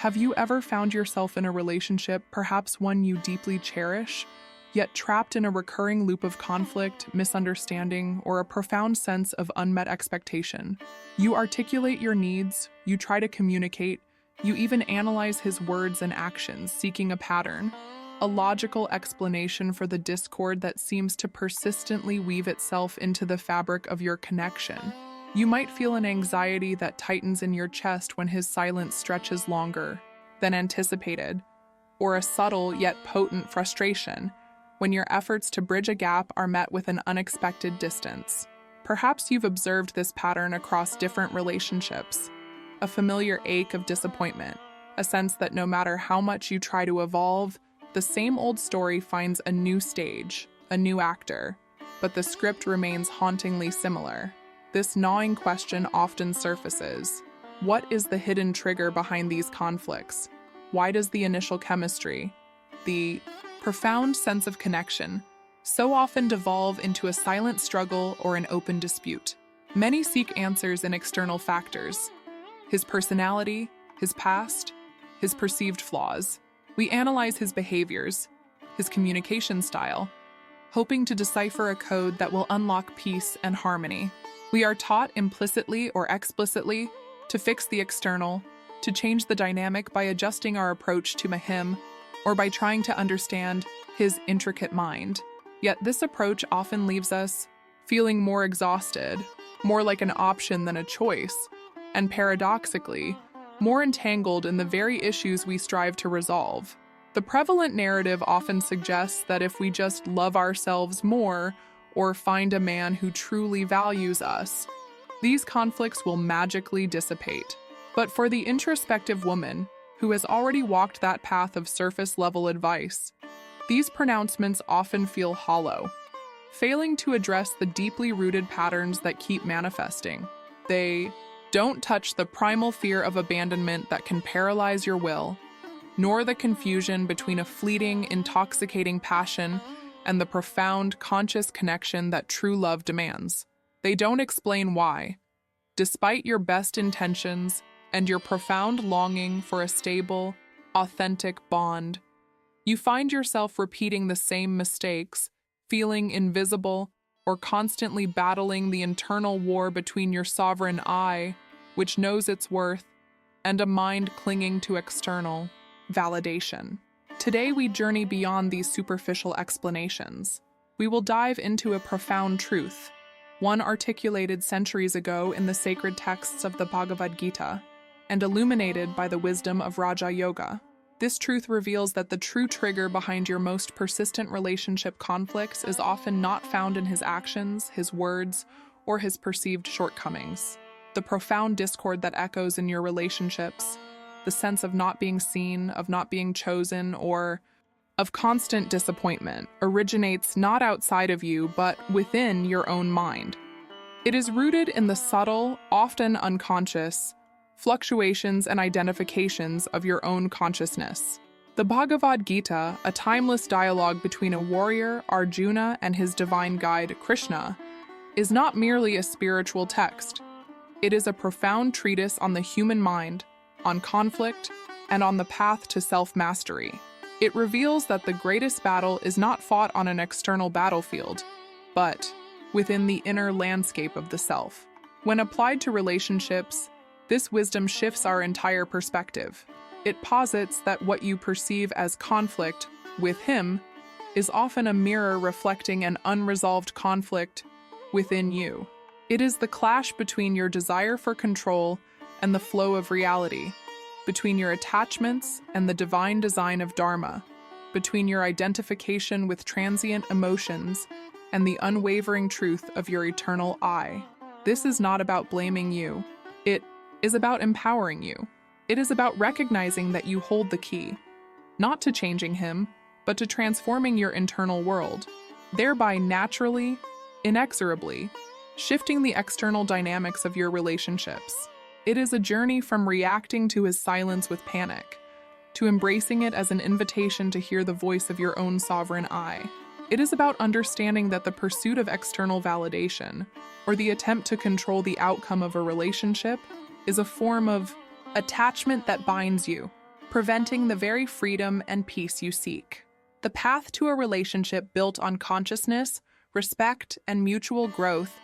Have you ever found yourself in a relationship, perhaps one you deeply cherish, yet trapped in a recurring loop of conflict, misunderstanding, or a profound sense of unmet expectation? You articulate your needs, you try to communicate, you even analyze his words and actions, seeking a pattern, a logical explanation for the discord that seems to persistently weave itself into the fabric of your connection. You might feel an anxiety that tightens in your chest when his silence stretches longer than anticipated, or a subtle yet potent frustration when your efforts to bridge a gap are met with an unexpected distance. Perhaps you've observed this pattern across different relationships, a familiar ache of disappointment, a sense that no matter how much you try to evolve, the same old story finds a new stage, a new actor, but the script remains hauntingly similar. This gnawing question often surfaces. What is the hidden trigger behind these conflicts? Why does the initial chemistry, the profound sense of connection, so often devolve into a silent struggle or an open dispute? Many seek answers in external factors: his personality, his past, his perceived flaws. We analyze his behaviors, his communication style, hoping to decipher a code that will unlock peace and harmony. We are taught implicitly or explicitly to fix the external, to change the dynamic by adjusting our approach to him, or by trying to understand his intricate mind. Yet this approach often leaves us feeling more exhausted, more like an option than a choice, and paradoxically, more entangled in the very issues we strive to resolve. The prevalent narrative often suggests that if we just love ourselves more, or find a man who truly values us, these conflicts will magically dissipate. But for the introspective woman, who has already walked that path of surface-level advice, these pronouncements often feel hollow, failing to address the deeply rooted patterns that keep manifesting. They don't touch the primal fear of abandonment that can paralyze your will, nor the confusion between a fleeting, intoxicating passion and the profound, conscious connection that true love demands. They don't explain why, despite your best intentions and your profound longing for a stable, authentic bond, you find yourself repeating the same mistakes, feeling invisible, or constantly battling the internal war between your sovereign I, which knows its worth, and a mind clinging to external validation. Today we journey beyond these superficial explanations. We will dive into a profound truth, one articulated centuries ago in the sacred texts of the Bhagavad Gita, and illuminated by the wisdom of Raja Yoga. This truth reveals that the true trigger behind your most persistent relationship conflicts is often not found in his actions, his words, or his perceived shortcomings. The profound discord that echoes in your relationships, the sense of not being seen, of not being chosen, or of constant disappointment, originates not outside of you, but within your own mind. It is rooted in the subtle, often unconscious, fluctuations and identifications of your own consciousness. The Bhagavad Gita, a timeless dialogue between a warrior, Arjuna, and his divine guide, Krishna, is not merely a spiritual text. It is a profound treatise on the human mind, on conflict, and on the path to self-mastery. It reveals that the greatest battle is not fought on an external battlefield, but within the inner landscape of the self. When applied to relationships, this wisdom shifts our entire perspective. It posits that what you perceive as conflict with him is often a mirror reflecting an unresolved conflict within you. It is the clash between your desire for control and the flow of reality, between your attachments and the divine design of Dharma, between your identification with transient emotions and the unwavering truth of your eternal I. This is not about blaming you. It is about empowering you. It is about recognizing that you hold the key, not to changing him, but to transforming your internal world, thereby naturally, inexorably, shifting the external dynamics of your relationships. It is a journey from reacting to his silence with panic, to embracing it as an invitation to hear the voice of your own sovereign I. It is about understanding that the pursuit of external validation, or the attempt to control the outcome of a relationship, is a form of attachment that binds you, preventing the very freedom and peace you seek. The path to a relationship built on consciousness, respect, and mutual growth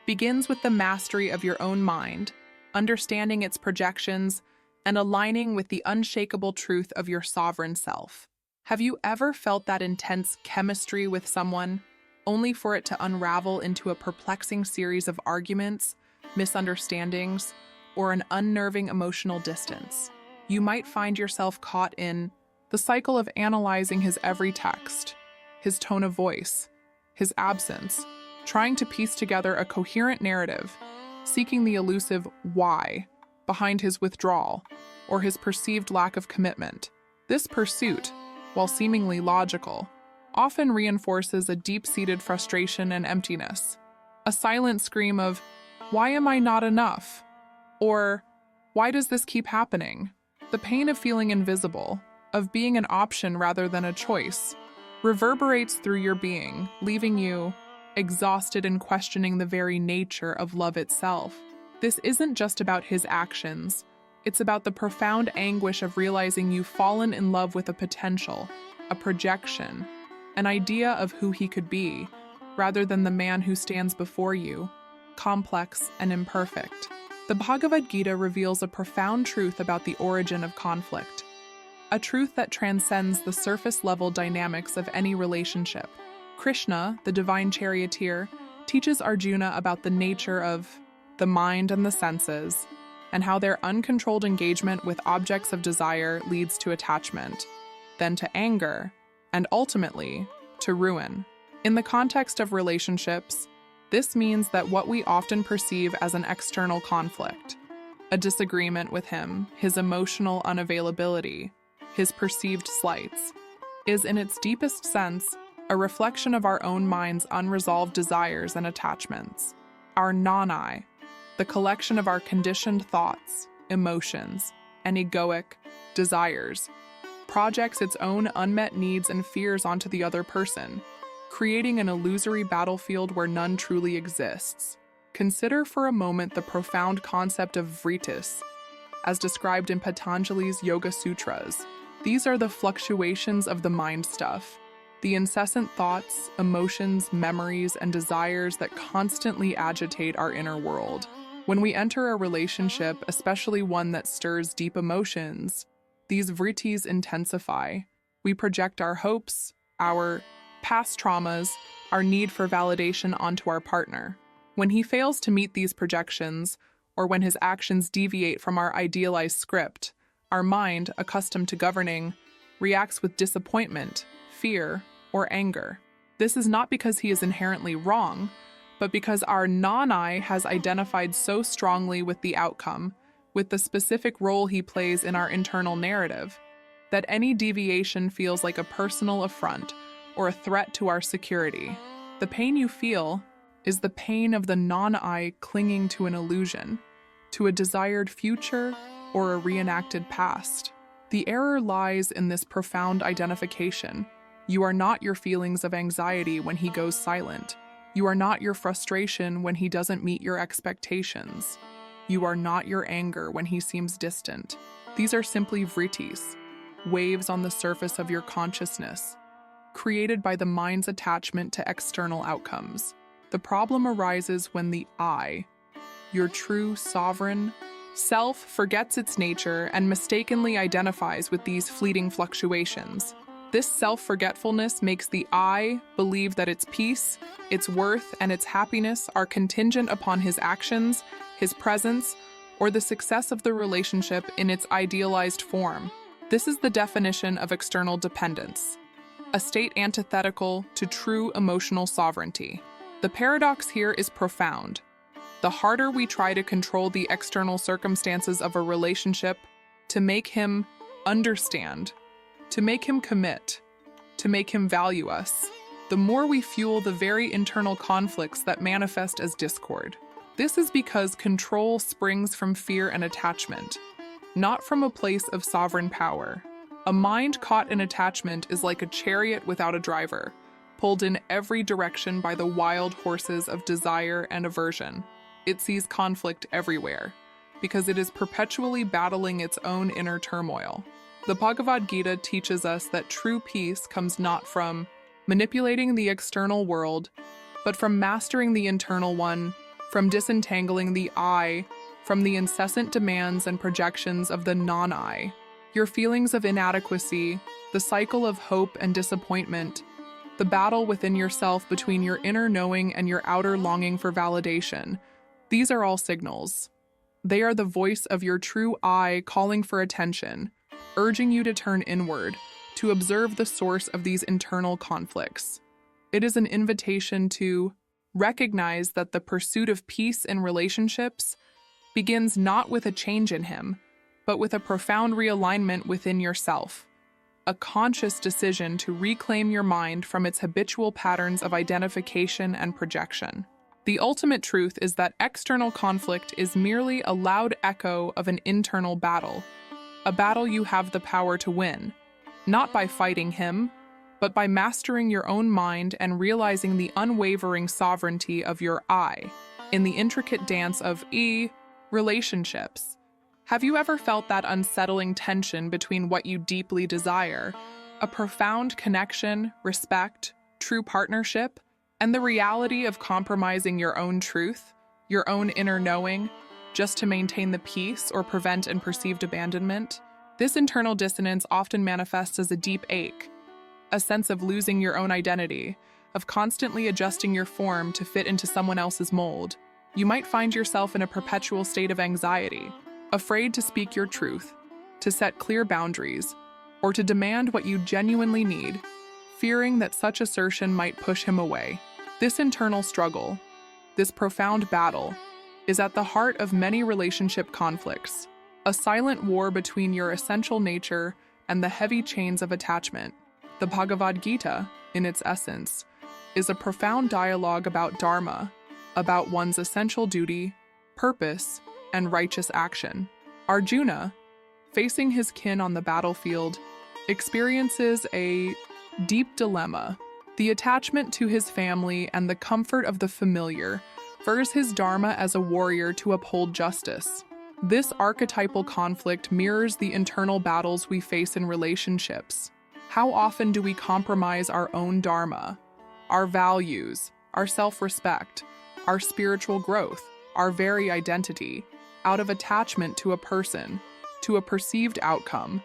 begins with the mastery of your own mind, understanding its projections, and aligning with the unshakable truth of your sovereign self. Have you ever felt that intense chemistry with someone, only for it to unravel into a perplexing series of arguments, misunderstandings, or an unnerving emotional distance? You might find yourself caught in the cycle of analyzing his every text, his tone of voice, his absence, trying to piece together a coherent narrative, seeking the elusive why behind his withdrawal or his perceived lack of commitment. This pursuit, while seemingly logical, often reinforces a deep-seated frustration and emptiness, a silent scream of, "Why am I not enough?" Or, "Why does this keep happening?" The pain of feeling invisible, of being an option rather than a choice, reverberates through your being, leaving you exhausted and questioning the very nature of love itself. This isn't just about his actions. It's about the profound anguish of realizing you've fallen in love with a potential, a projection, an idea of who he could be, rather than the man who stands before you, complex and imperfect. The Bhagavad Gita reveals a profound truth about the origin of conflict, a truth that transcends the surface-level dynamics of any relationship. Krishna, the divine charioteer, teaches Arjuna about the nature of the mind and the senses, and how their uncontrolled engagement with objects of desire leads to attachment, then to anger, and ultimately, to ruin. In the context of relationships, this means that what we often perceive as an external conflict, a disagreement with him, his emotional unavailability, his perceived slights, is in its deepest sense a reflection of our own mind's unresolved desires and attachments. Our non-I, the collection of our conditioned thoughts, emotions, and egoic desires, projects its own unmet needs and fears onto the other person, creating an illusory battlefield where none truly exists. Consider for a moment the profound concept of vritis, as described in Patanjali's Yoga Sutras. These are the fluctuations of the mind stuff, the incessant thoughts, emotions, memories, and desires that constantly agitate our inner world. When we enter a relationship, especially one that stirs deep emotions, these vrittis intensify. We project our hopes, our past traumas, our need for validation onto our partner. When he fails to meet these projections, or when his actions deviate from our idealized script, our mind, accustomed to governing, reacts with disappointment, fear, or anger. This is not because he is inherently wrong, but because our non-I has identified so strongly with the outcome, with the specific role he plays in our internal narrative, that any deviation feels like a personal affront or a threat to our security. The pain you feel is the pain of the non-I clinging to an illusion, to a desired future or a reenacted past. The error lies in this profound identification. You are not your feelings of anxiety when he goes silent. You are not your frustration when he doesn't meet your expectations. You are not your anger when he seems distant. These are simply vrittis, waves on the surface of your consciousness, created by the mind's attachment to external outcomes. The problem arises when the I, your true sovereign self, forgets its nature and mistakenly identifies with these fleeting fluctuations. This self-forgetfulness makes the I believe that its peace, its worth, and its happiness are contingent upon his actions, his presence, or the success of the relationship in its idealized form. This is the definition of external dependence, a state antithetical to true emotional sovereignty. The paradox here is profound. The harder we try to control the external circumstances of a relationship, to make him understand, to make him commit, to make him value us, the more we fuel the very internal conflicts that manifest as discord. This is because control springs from fear and attachment, not from a place of sovereign power. A mind caught in attachment is like a chariot without a driver, pulled in every direction by the wild horses of desire and aversion. It sees conflict everywhere, because it is perpetually battling its own inner turmoil. The Bhagavad Gita teaches us that true peace comes not from manipulating the external world, but from mastering the internal one, from disentangling the I from the incessant demands and projections of the non-I. Your feelings of inadequacy, the cycle of hope and disappointment, the battle within yourself between your inner knowing and your outer longing for validation, these are all signals. They are the voice of your true I calling for attention, urging you to turn inward, to observe the source of these internal conflicts. It is an invitation to recognize that the pursuit of peace in relationships begins not with a change in him, but with a profound realignment within yourself, a conscious decision to reclaim your mind from its habitual patterns of identification and projection. The ultimate truth is that external conflict is merely a loud echo of an internal battle, a battle you have the power to win, not by fighting him, but by mastering your own mind and realizing the unwavering sovereignty of your I in the intricate dance of relationships. Have you ever felt that unsettling tension between what you deeply desire, a profound connection, respect, true partnership, and the reality of compromising your own truth, your own inner knowing, just to maintain the peace or prevent and perceived abandonment? This internal dissonance often manifests as a deep ache, a sense of losing your own identity, of constantly adjusting your form to fit into someone else's mold. You might find yourself in a perpetual state of anxiety, afraid to speak your truth, to set clear boundaries, or to demand what you genuinely need, fearing that such assertion might push him away. This internal struggle, this profound battle, is at the heart of many relationship conflicts, a silent war between your essential nature and the heavy chains of attachment. The Bhagavad Gita, in its essence, is a profound dialogue about dharma, about one's essential duty, purpose, and righteous action. Arjuna, facing his kin on the battlefield, experiences a deep dilemma. The attachment to his family and the comfort of the familiar versus his dharma as a warrior to uphold justice. This archetypal conflict mirrors the internal battles we face in relationships. How often do we compromise our own dharma, our values, our self-respect, our spiritual growth, our very identity, out of attachment to a person, to a perceived outcome,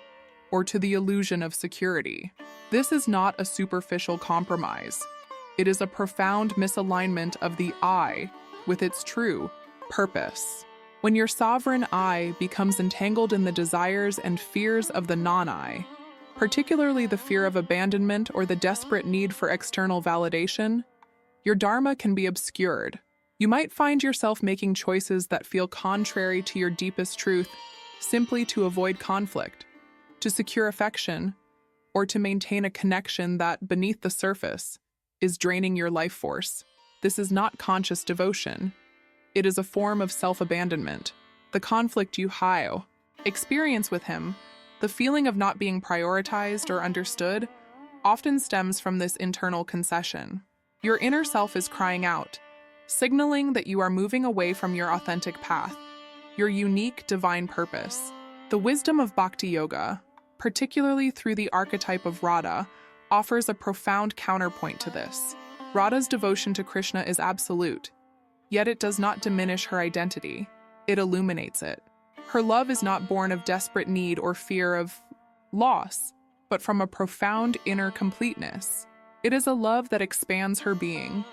or to the illusion of security? This is not a superficial compromise. It is a profound misalignment of the I with its true purpose. When your sovereign I becomes entangled in the desires and fears of the non-I, particularly the fear of abandonment or the desperate need for external validation, your dharma can be obscured. You might find yourself making choices that feel contrary to your deepest truth simply to avoid conflict, to secure affection, or to maintain a connection that, beneath the surface, is draining your life force. This is not conscious devotion. It is a form of self-abandonment. The conflict you experience with him, the feeling of not being prioritized or understood, often stems from this internal concession. Your inner self is crying out, signaling that you are moving away from your authentic path, your unique divine purpose. The wisdom of Bhakti Yoga, particularly through the archetype of Radha, offers a profound counterpoint to this. Radha's devotion to Krishna is absolute, yet it does not diminish her identity. It illuminates it. Her love is not born of desperate need or fear of loss, but from a profound inner completeness. It is a love that expands her being,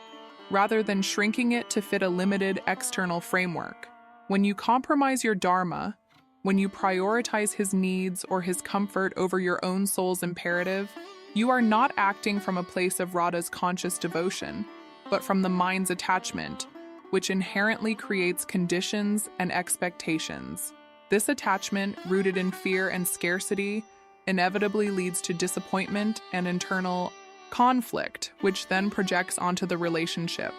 rather than shrinking it to fit a limited external framework. When you compromise your dharma, when you prioritize his needs or his comfort over your own soul's imperative, you are not acting from a place of Radha's conscious devotion, but from the mind's attachment, which inherently creates conditions and expectations. This attachment, rooted in fear and scarcity, inevitably leads to disappointment and internal conflict, which then projects onto the relationship.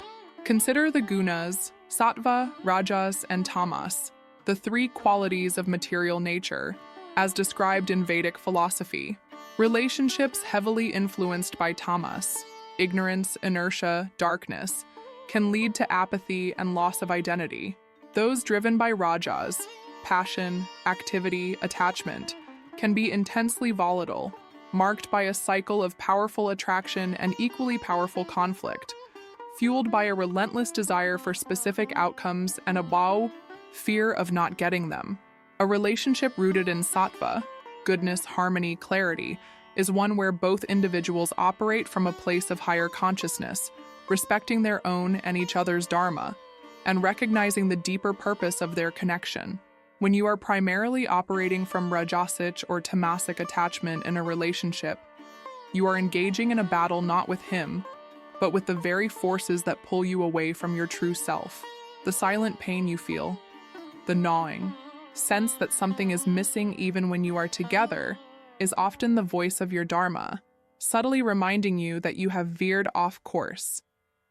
Consider the gunas, sattva, rajas, and tamas, the three qualities of material nature, as described in Vedic philosophy. Relationships heavily influenced by tamas, ignorance, inertia, darkness, can lead to apathy and loss of identity. Those driven by rajas, passion, activity, attachment, can be intensely volatile, marked by a cycle of powerful attraction and equally powerful conflict, fueled by a relentless desire for specific outcomes and a fear of not getting them. A relationship rooted in sattva, goodness, harmony, clarity, is one where both individuals operate from a place of higher consciousness, respecting their own and each other's dharma, and recognizing the deeper purpose of their connection. When you are primarily operating from rajasic or tamasic attachment in a relationship, you are engaging in a battle not with him, but with the very forces that pull you away from your true self. The silent pain you feel, the gnawing sense that something is missing even when you are together, is often the voice of your dharma, subtly reminding you that you have veered off course.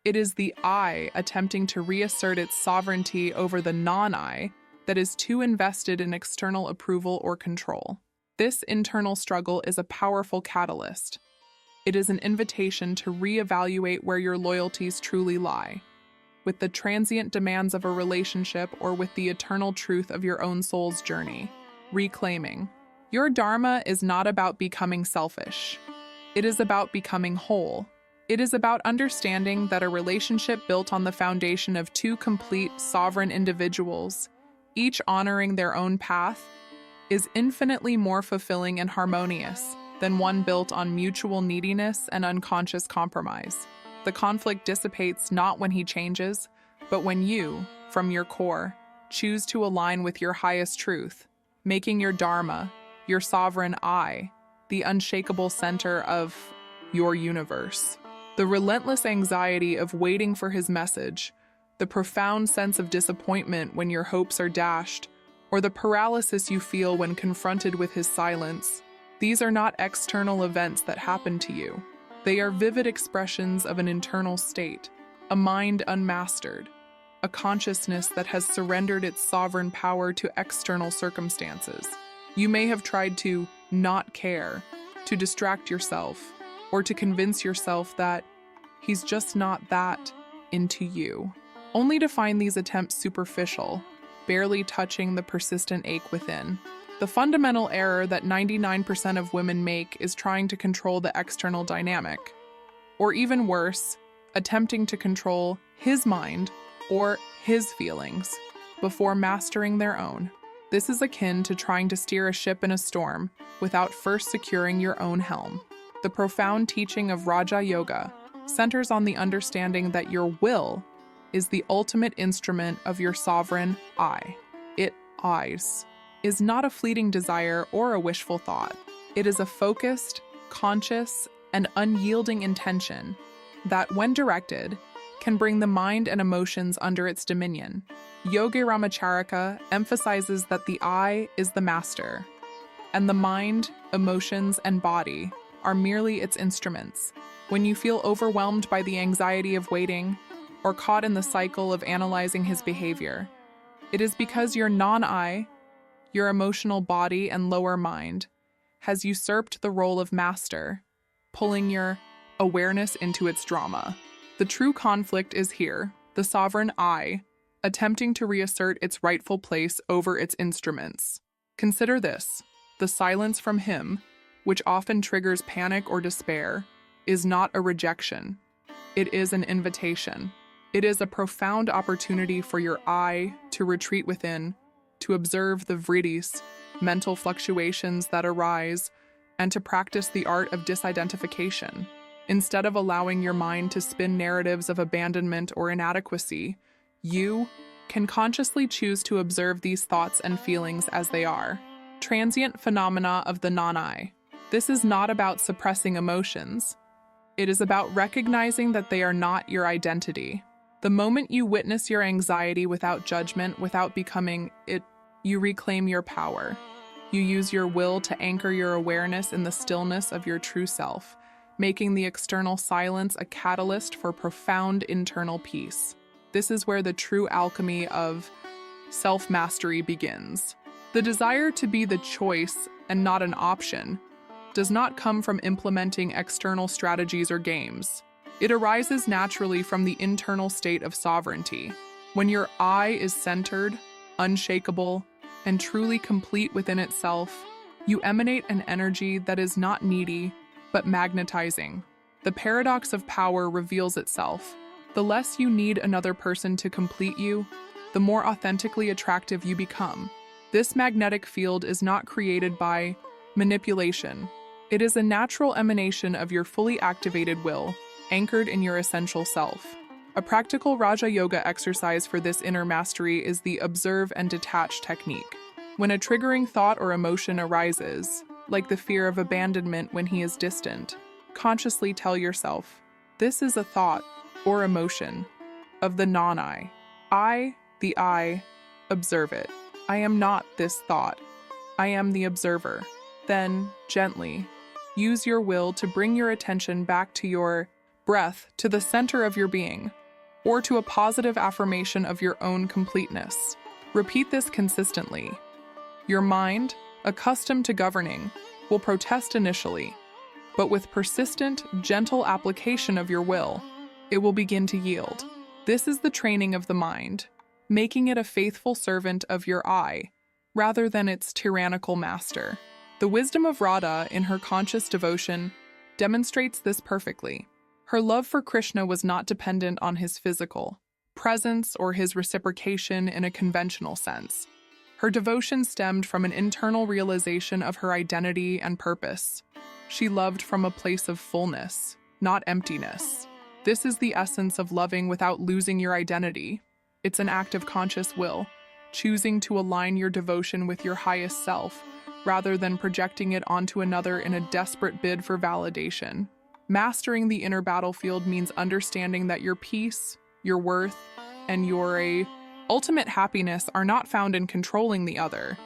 It is the I attempting to reassert its sovereignty over the non-I that is too invested in external approval or control. This internal struggle is a powerful catalyst. It is an invitation to reevaluate where your loyalties truly lie, with the transient demands of a relationship or with the eternal truth of your own soul's journey. Reclaiming. Your dharma is not about becoming selfish. It is about becoming whole. It is about understanding that a relationship built on the foundation of two complete, sovereign individuals, each honoring their own path, is infinitely more fulfilling and harmonious than one built on mutual neediness and unconscious compromise. The conflict dissipates not when he changes, but when you, from your core, choose to align with your highest truth, making your dharma, your sovereign I, the unshakable center of your universe. The relentless anxiety of waiting for his message, the profound sense of disappointment when your hopes are dashed, or the paralysis you feel when confronted with his silence, these are not external events that happen to you. They are vivid expressions of an internal state, a mind unmastered, a consciousness that has surrendered its sovereign power to external circumstances. You may have tried to not care, to distract yourself, or to convince yourself that he's just not that into you, only to find these attempts superficial, barely touching the persistent ache within. The fundamental error that 99% of women make is trying to control the external dynamic, or even worse, attempting to control his mind or his feelings before mastering their own. This is akin to trying to steer a ship in a storm without first securing your own helm. The profound teaching of Raja Yoga centers on the understanding that your will is the ultimate instrument of your sovereign I. It is not a fleeting desire or a wishful thought. It is a focused, conscious, and unyielding intention that, when directed, can bring the mind and emotions under its dominion. Yogi Ramacharaka emphasizes that the I is the master, and the mind, emotions, and body are merely its instruments. When you feel overwhelmed by the anxiety of waiting, or caught in the cycle of analyzing his behavior, it is because your non-I, your emotional body and lower mind, has usurped the role of master, pulling your awareness into its drama. The true conflict is here, the sovereign I, attempting to reassert its rightful place over its instruments. Consider this: the silence from him, which often triggers panic or despair, is not a rejection. It is an invitation. It is a profound opportunity for your I to retreat within, to observe the vriddhis, mental fluctuations that arise, and to practice the art of disidentification. Instead of allowing your mind to spin narratives of abandonment or inadequacy, you can consciously choose to observe these thoughts and feelings as they are. Transient phenomena of the non-I. This is not about suppressing emotions. It is about recognizing that they are not your identity. The moment you witness your anxiety without judgment, without becoming it, you reclaim your power. You use your will to anchor your awareness in the stillness of your true self, making the external silence a catalyst for profound internal peace. This is where the true alchemy of self-mastery begins. The desire to be the choice and not an option does not come from implementing external strategies or games. It arises naturally from the internal state of sovereignty. When your I is centered, unshakable, and truly complete within itself, You emanate an energy that is not needy, but magnetizing. The paradox of power reveals itself. The less you need another person to complete you, the more authentically attractive you become. This magnetic field is not created by manipulation. It is a natural emanation of your fully activated will, anchored in your essential self. A practical Raja Yoga exercise for this inner mastery is the observe and detach technique. When a triggering thought or emotion arises, like the fear of abandonment when he is distant, consciously tell yourself, this is a thought or emotion of the non-I. I, the I, observe it. I am not this thought. I am the observer. Then, gently, use your will to bring your attention back to your breath, to the center of your being, or to a positive affirmation of your own completeness. Repeat this consistently. Your mind, accustomed to governing, will protest initially, but with persistent, gentle application of your will, it will begin to yield. This is the training of the mind, making it a faithful servant of your I, rather than its tyrannical master. The wisdom of Radha in her conscious devotion demonstrates this perfectly. Her love for Krishna was not dependent on his physical presence or his reciprocation in a conventional sense. Her devotion stemmed from an internal realization of her identity and purpose. She loved from a place of fullness, not emptiness. This is the essence of loving without losing your identity. It's an act of conscious will, choosing to align your devotion with your highest self, rather than projecting it onto another in a desperate bid for validation. Mastering the inner battlefield means understanding that your peace, your worth, and your ultimate happiness are not found in controlling the other,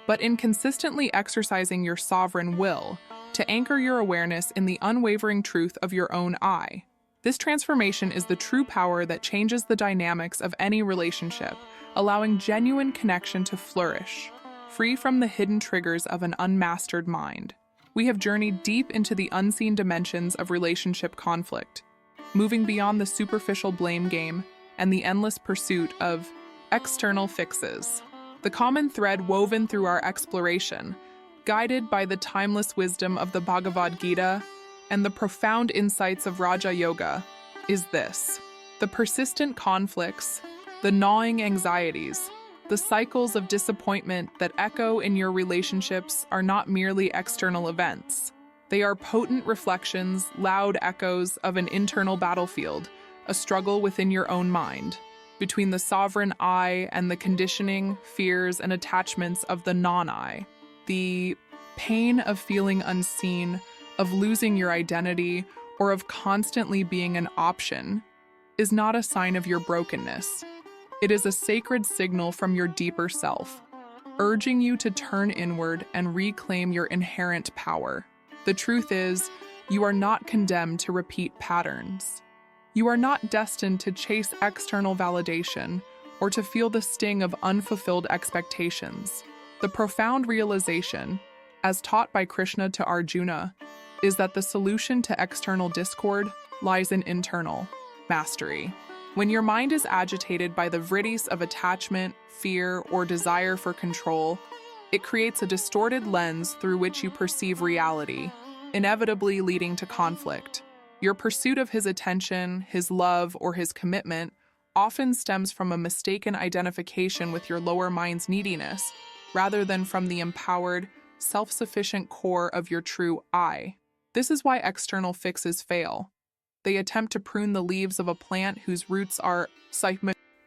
but in consistently exercising your sovereign will to anchor your awareness in the unwavering truth of your own I. This transformation is the true power that changes the dynamics of any relationship, allowing genuine connection to flourish, free from the hidden triggers of an unmastered mind. We have journeyed deep into the unseen dimensions of relationship conflict, moving beyond the superficial blame game and the endless pursuit of external fixes. The common thread woven through our exploration, guided by the timeless wisdom of the Bhagavad Gita and the profound insights of Raja Yoga, is this: the persistent conflicts, the gnawing anxieties, the cycles of disappointment that echo in your relationships are not merely external events. They are potent reflections, loud echoes of an internal battlefield, a struggle within your own mind, between the sovereign I and the conditioning, fears, and attachments of the non-I. The pain of feeling unseen, of losing your identity, or of constantly being an option is not a sign of your brokenness. It is a sacred signal from your deeper self, urging you to turn inward and reclaim your inherent power. The truth is, you are not condemned to repeat patterns. You are not destined to chase external validation or to feel the sting of unfulfilled expectations. The profound realization, as taught by Krishna to Arjuna, is that the solution to external discord lies in internal mastery. When your mind is agitated by the vrittis of attachment, fear, or desire for control, it creates a distorted lens through which you perceive reality, inevitably leading to conflict. Your pursuit of his attention, his love, or his commitment often stems from a mistaken identification with your lower mind's neediness, rather than from the empowered, self-sufficient core of your true I. This is why external fixes fail. They attempt to prune the leaves of a plant whose roots are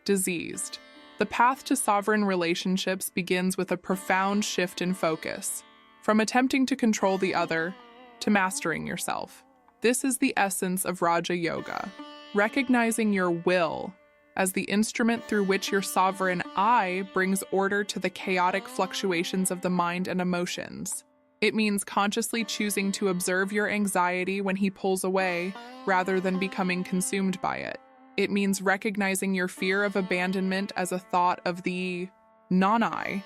diseased. The path to sovereign relationships begins with a profound shift in focus, from attempting to control the other to mastering yourself. This is the essence of Raja Yoga, recognizing your will as the instrument through which your sovereign I brings order to the chaotic fluctuations of the mind and emotions. It means consciously choosing to observe your anxiety when he pulls away, rather than becoming consumed by it. It means recognizing your fear of abandonment as a thought of the non-I,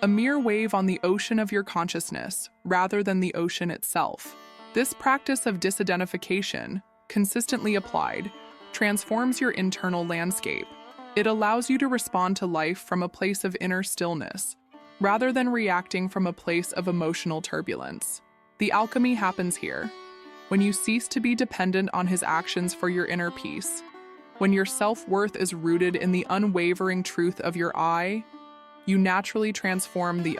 a mere wave on the ocean of your consciousness, rather than the ocean itself. This practice of disidentification, consistently applied, transforms your internal landscape. It allows you to respond to life from a place of inner stillness, rather than reacting from a place of emotional turbulence. The alchemy happens here, when you cease to be dependent on his actions for your inner peace, when your self-worth is rooted in the unwavering truth of your I, you naturally transform the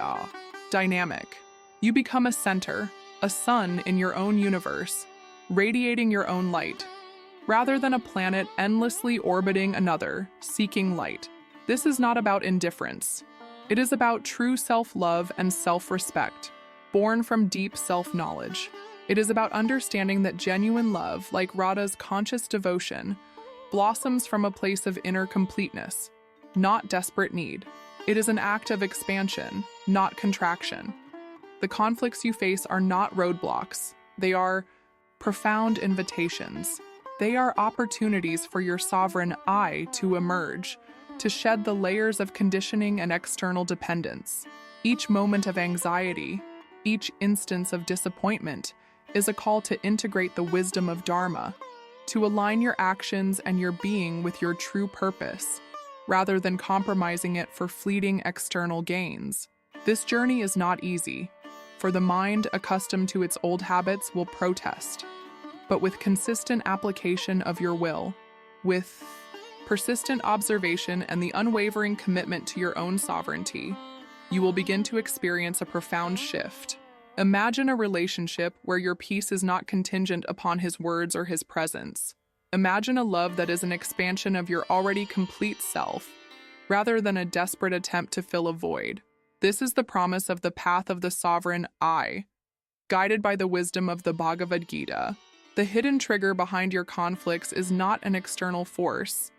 dynamic. You become a center, a sun in your own universe, radiating your own light, rather than a planet endlessly orbiting another, seeking light. This is not about indifference. It is about true self-love and self-respect, born from deep self-knowledge. It is about understanding that genuine love, like Radha's conscious devotion, blossoms from a place of inner completeness, not desperate need. It is an act of expansion, not contraction. The conflicts you face are not roadblocks. They are profound invitations. They are opportunities for your sovereign I to emerge, to shed the layers of conditioning and external dependence. Each moment of anxiety, each instance of disappointment, is a call to integrate the wisdom of Dharma, to align your actions and your being with your true purpose, rather than compromising it for fleeting external gains. This journey is not easy, for the mind accustomed to its old habits will protest. But with consistent application of your will, with persistent observation and the unwavering commitment to your own sovereignty, you will begin to experience a profound shift. Imagine a relationship where your peace is not contingent upon his words or his presence. Imagine a love that is an expansion of your already complete self, rather than a desperate attempt to fill a void. This is the promise of the path of the sovereign I, guided by the wisdom of the Bhagavad Gita. The hidden trigger behind your conflicts is not an external force.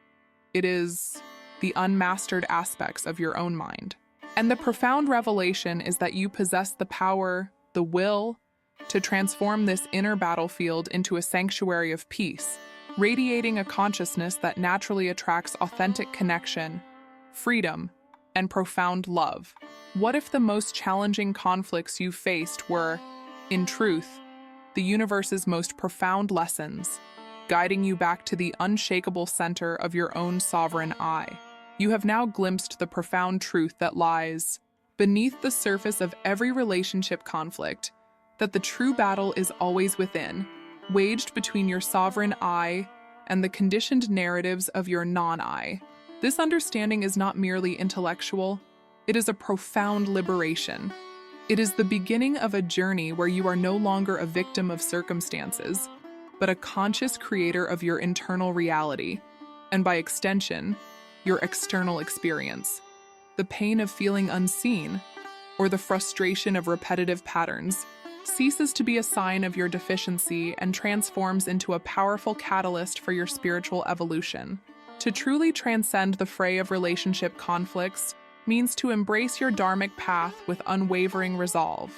It is the unmastered aspects of your own mind. And the profound revelation is that you possess the power, the will, to transform this inner battlefield into a sanctuary of peace, radiating a consciousness that naturally attracts authentic connection, freedom, and profound love. What if the most challenging conflicts you faced were, in truth, the universe's most profound lessons, guiding you back to the unshakable center of your own sovereign I? You have now glimpsed the profound truth that lies beneath the surface of every relationship conflict, that the true battle is always within, waged between your sovereign I and the conditioned narratives of your non-I. This understanding is not merely intellectual, it is a profound liberation. It is the beginning of a journey where you are no longer a victim of circumstances, but a conscious creator of your internal reality, and by extension, your external experience. The pain of feeling unseen, or the frustration of repetitive patterns, ceases to be a sign of your deficiency and transforms into a powerful catalyst for your spiritual evolution. To truly transcend the fray of relationship conflicts means to embrace your dharmic path with unwavering resolve.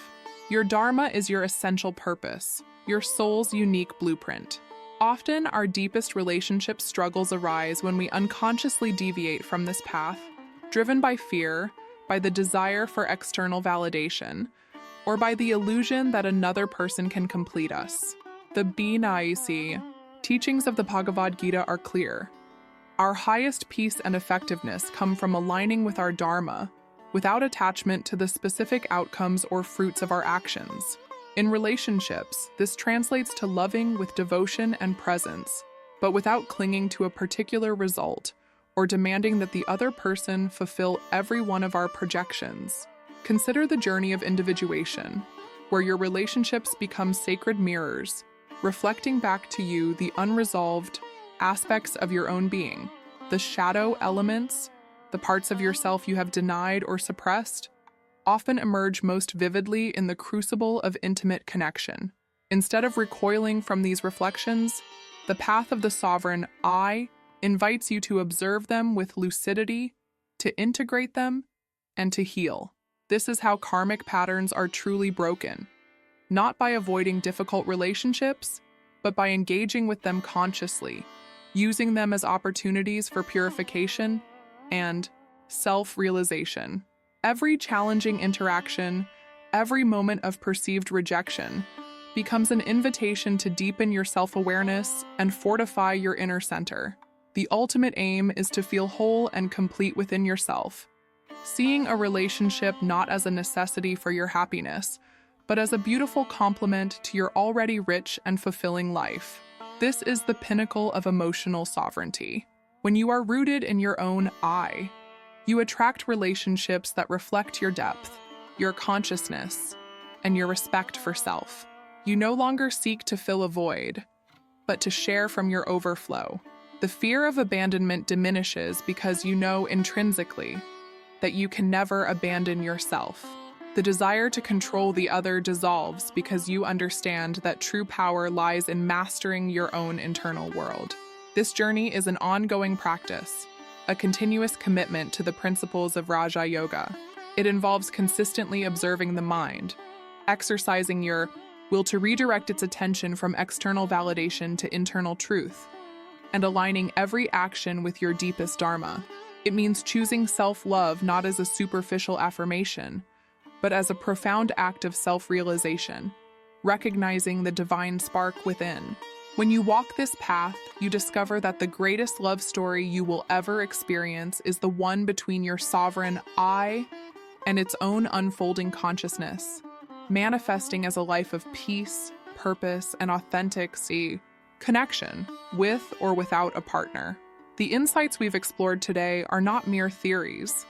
Your dharma is your essential purpose, your soul's unique blueprint. Often, our deepest relationship struggles arise when we unconsciously deviate from this path, driven by fear, by the desire for external validation, or by the illusion that another person can complete us. The Bhagavad teachings of the Bhagavad Gita are clear. Our highest peace and effectiveness come from aligning with our dharma, without attachment to the specific outcomes or fruits of our actions. In relationships, this translates to loving with devotion and presence, but without clinging to a particular result or demanding that the other person fulfill every one of our projections. Consider the journey of individuation, where your relationships become sacred mirrors, reflecting back to you the unresolved aspects of your own being, the shadow elements, the parts of yourself you have denied or suppressed, often emerge most vividly in the crucible of intimate connection. Instead of recoiling from these reflections, the path of the sovereign I invites you to observe them with lucidity, to integrate them, and to heal. This is how karmic patterns are truly broken, not by avoiding difficult relationships, but by engaging with them consciously, using them as opportunities for purification and self-realization. Every challenging interaction, every moment of perceived rejection, becomes an invitation to deepen your self-awareness and fortify your inner center. The ultimate aim is to feel whole and complete within yourself, seeing a relationship not as a necessity for your happiness, but as a beautiful complement to your already rich and fulfilling life. This is the pinnacle of emotional sovereignty. When you are rooted in your own I, you attract relationships that reflect your depth, your consciousness, and your respect for self. You no longer seek to fill a void, but to share from your overflow. The fear of abandonment diminishes because you know intrinsically that you can never abandon yourself. The desire to control the other dissolves because you understand that true power lies in mastering your own internal world. This journey is an ongoing practice, a continuous commitment to the principles of Raja Yoga. It involves consistently observing the mind, exercising your will to redirect its attention from external validation to internal truth, and aligning every action with your deepest dharma. It means choosing self-love not as a superficial affirmation, but as a profound act of self-realization, recognizing the divine spark within. When you walk this path, you discover that the greatest love story you will ever experience is the one between your sovereign I and its own unfolding consciousness, manifesting as a life of peace, purpose, and authentic connection, with or without a partner. The insights we've explored today are not mere theories.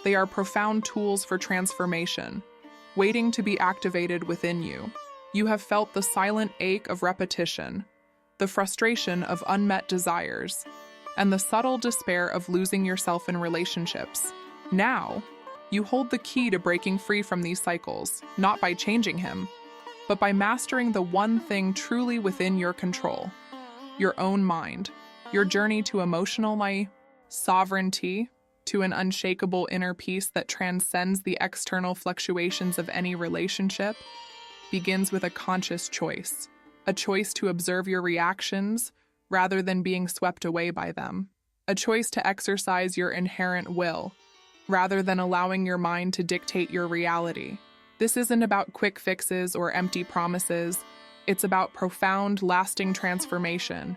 They are profound tools for transformation, waiting to be activated within you. You have felt the silent ache of repetition, the frustration of unmet desires, and the subtle despair of losing yourself in relationships. Now, you hold the key to breaking free from these cycles, not by changing him, but by mastering the one thing truly within your control, your own mind. Your journey to emotional sovereignty, to an unshakable inner peace that transcends the external fluctuations of any relationship, begins with a conscious choice. A choice to observe your reactions rather than being swept away by them. A choice to exercise your inherent will rather than allowing your mind to dictate your reality. This isn't about quick fixes or empty promises. It's about profound, lasting transformation,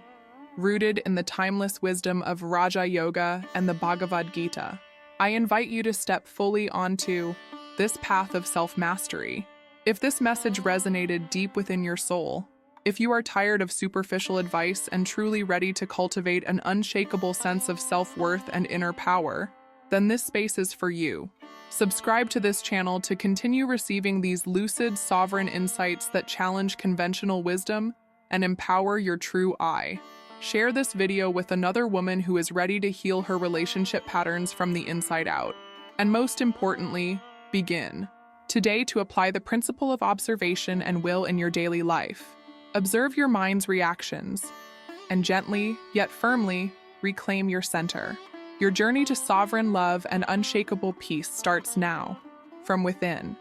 rooted in the timeless wisdom of Raja Yoga and the Bhagavad Gita. I invite you to step fully onto this path of self-mastery. If this message resonated deep within your soul, if you are tired of superficial advice and truly ready to cultivate an unshakable sense of self-worth and inner power, then this space is for you. Subscribe to this channel to continue receiving these lucid, sovereign insights that challenge conventional wisdom and empower your true I. Share this video with another woman who is ready to heal her relationship patterns from the inside out. And most importantly, begin today to apply the principle of observation and will in your daily life. Observe your mind's reactions and gently, yet firmly, reclaim your center. Your journey to sovereign love and unshakable peace starts now, from within.